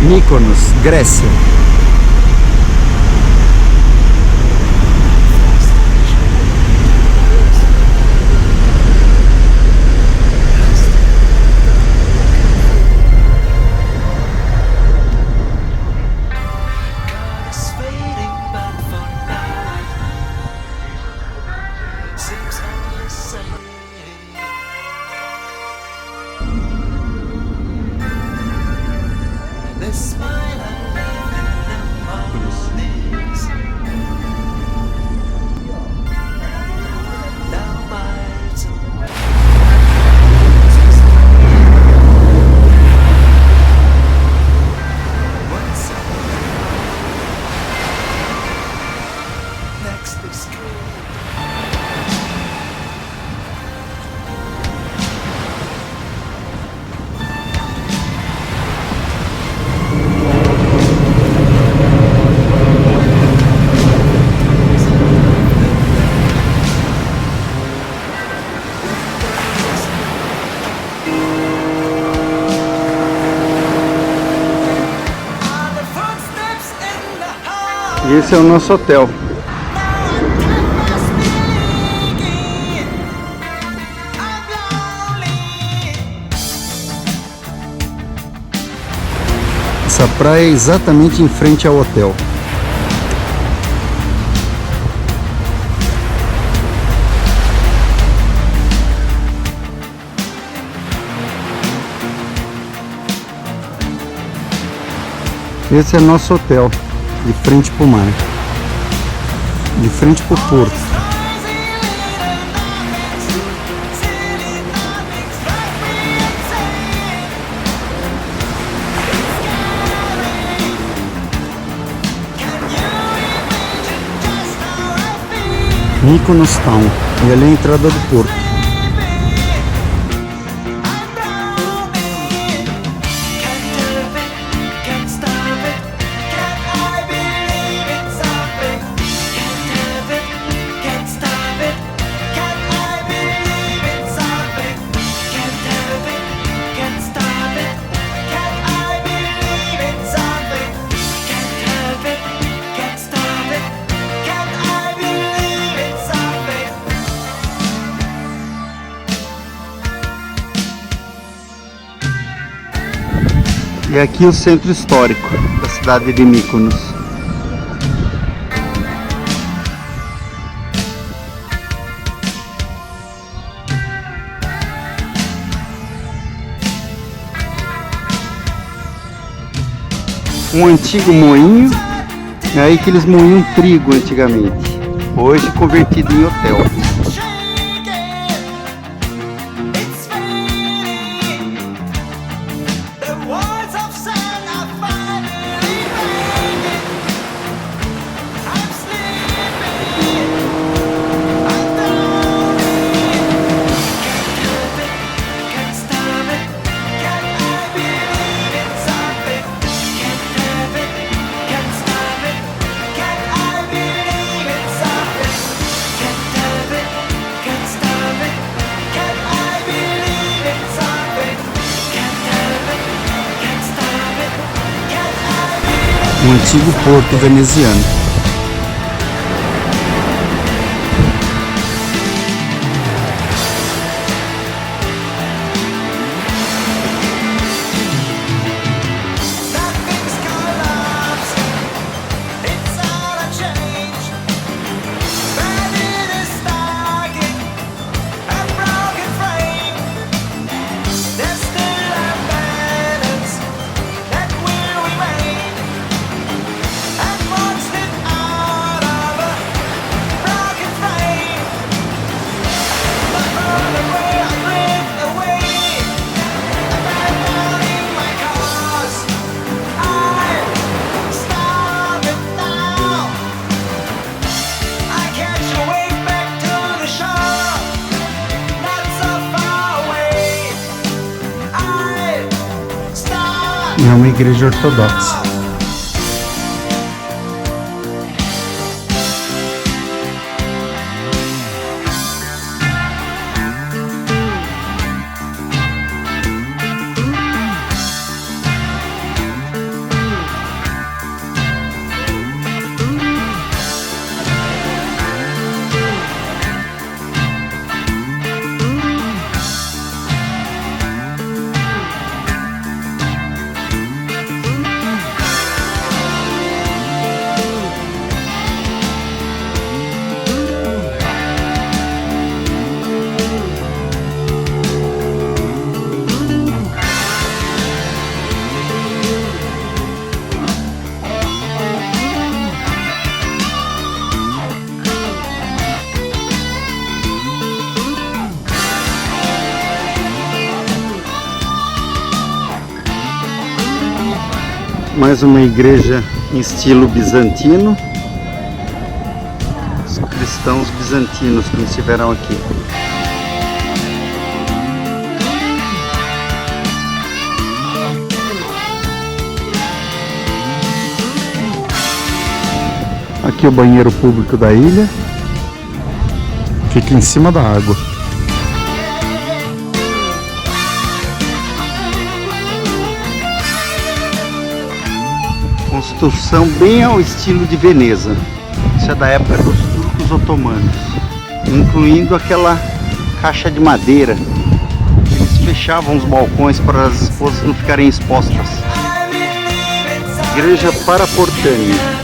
Mykonos, Grécia. E esse é o nosso hotel. Essa praia é exatamente em frente ao hotel. Esse é nosso hotel, de frente para o mar, de frente para o porto. Mykonos Town, e ali é a entrada do porto. E aqui o centro histórico da cidade de Mykonos. Um antigo moinho, é aí que eles moíam trigo antigamente, hoje convertido em hotel. Um antigo porto veneziano. É uma igreja ortodoxa. Mais uma igreja em estilo bizantino. Os cristãos bizantinos que estiveram aqui. Aqui é o banheiro público da ilha. Fica em cima da água. Construção bem ao estilo de Veneza. Isso é da época dos turcos otomanos. Incluindo aquela caixa de madeira. Eles fechavam os balcões para as esposas não ficarem expostas. Igreja Paraportânia.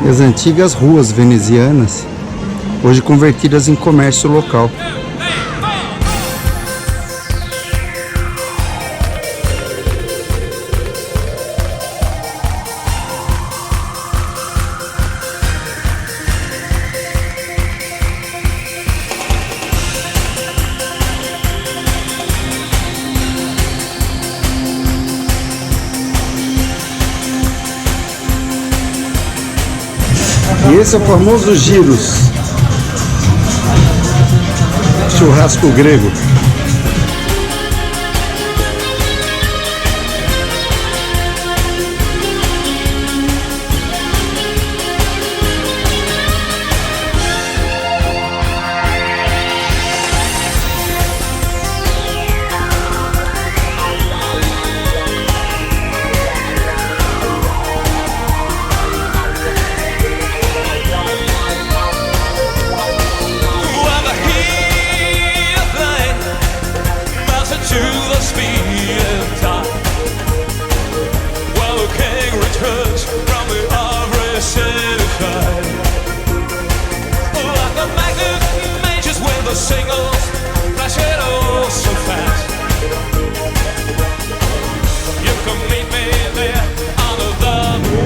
As antigas ruas venezianas, hoje convertidas em comércio local. E esse é o famoso gyros, churrasco grego.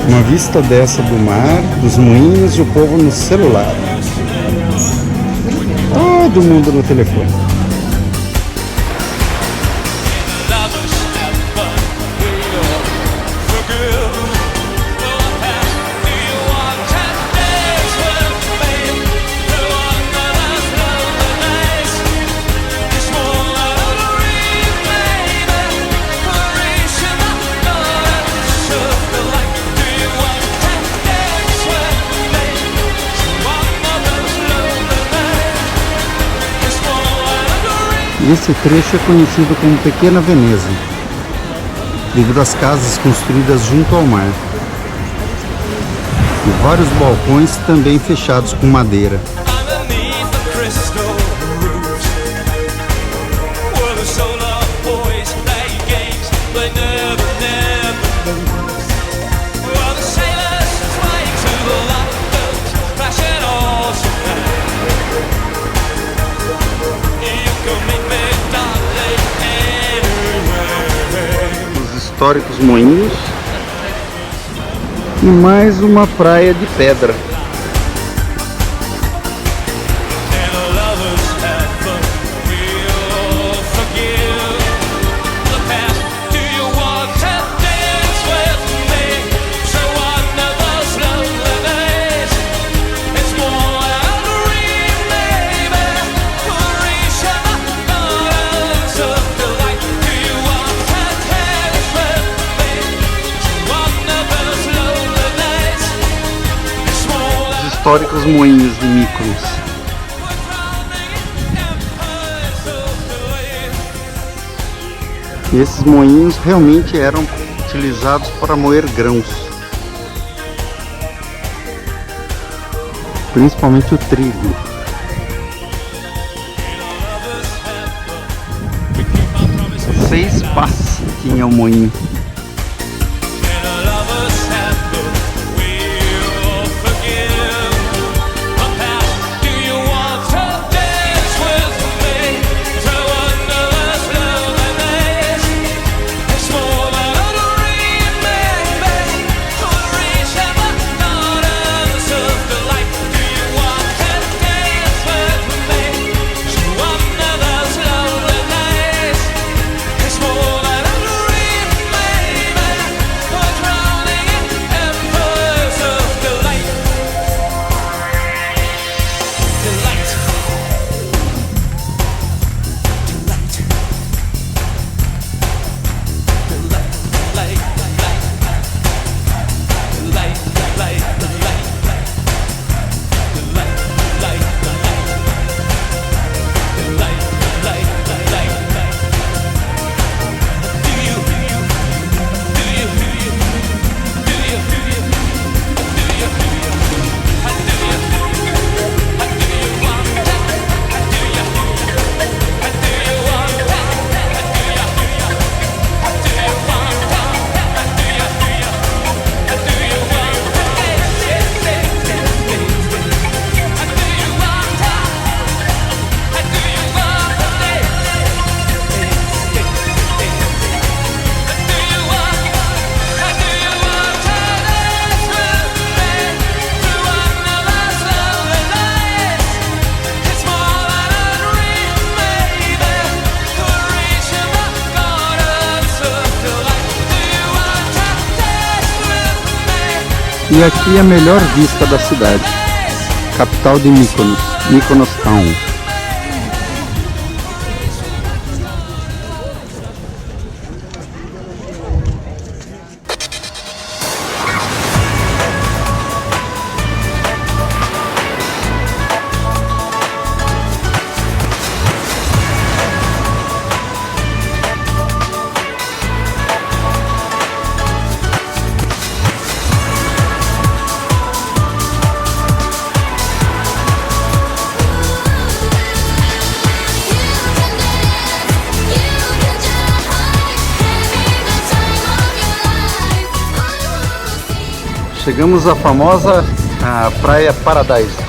Uma vista dessa do mar, dos moinhos e o povo no celular. Todo mundo no telefone. Esse trecho é conhecido como Pequena Veneza, devido às casas construídas junto ao mar e vários balcões também fechados com madeira. Históricos moinhos E mais uma praia de pedra. Históricos moinhos de Mykonos. E esses moinhos realmente eram utilizados para moer grãos, principalmente o trigo. Seis pás tinha o moinho. E aqui é a melhor vista da cidade, capital de Mykonos, Mykonos Town. Chegamos à famosa Praia Paradise.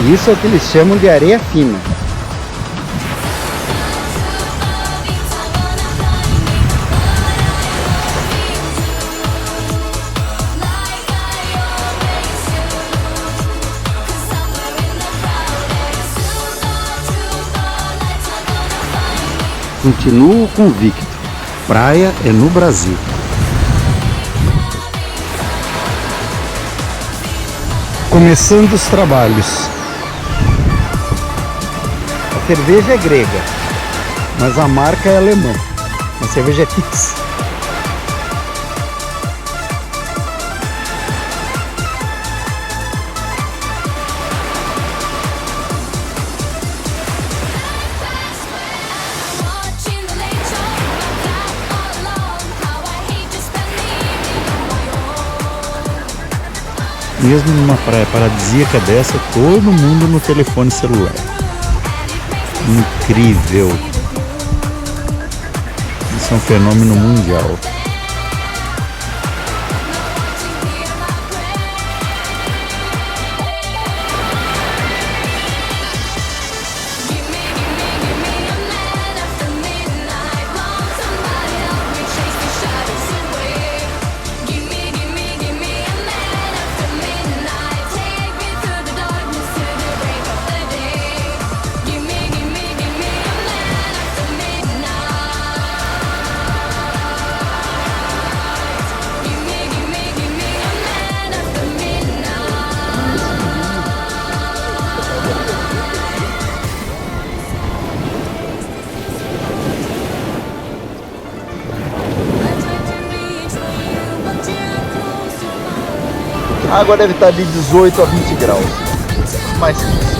Isso é o que eles chamam de areia fina. Continuo convicto, praia é no Brasil. Começando os trabalhos. A cerveja é grega, mas a marca é alemã. A cerveja é Pils. Mesmo numa praia paradisíaca dessa, todo mundo no telefone celular. Incrível. Isso é um fenômeno mundial. A água deve estar de 18 a 20 graus. Mais que isso.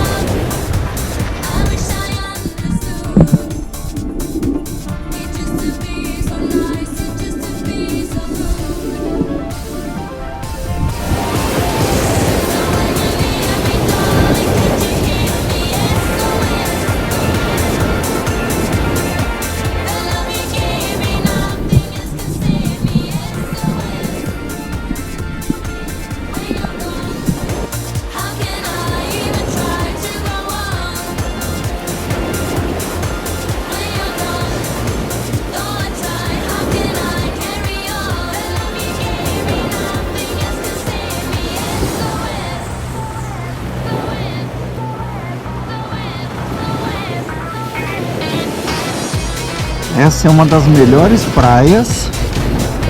Essa é uma das melhores praias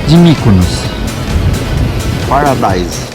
de Mykonos. Paradise.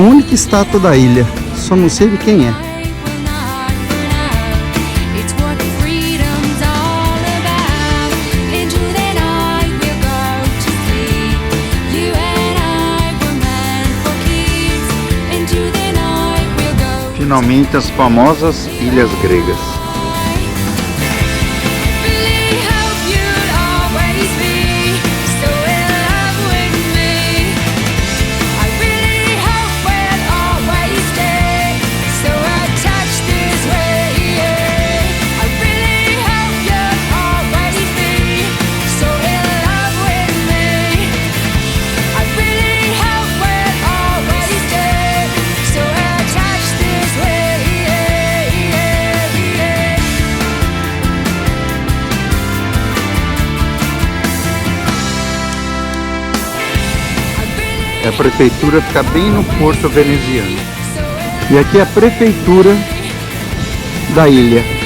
única estátua da ilha. Só não sei de quem é. Finalmente as famosas ilhas gregas. A prefeitura fica bem no porto veneziano. E aqui é a prefeitura da ilha.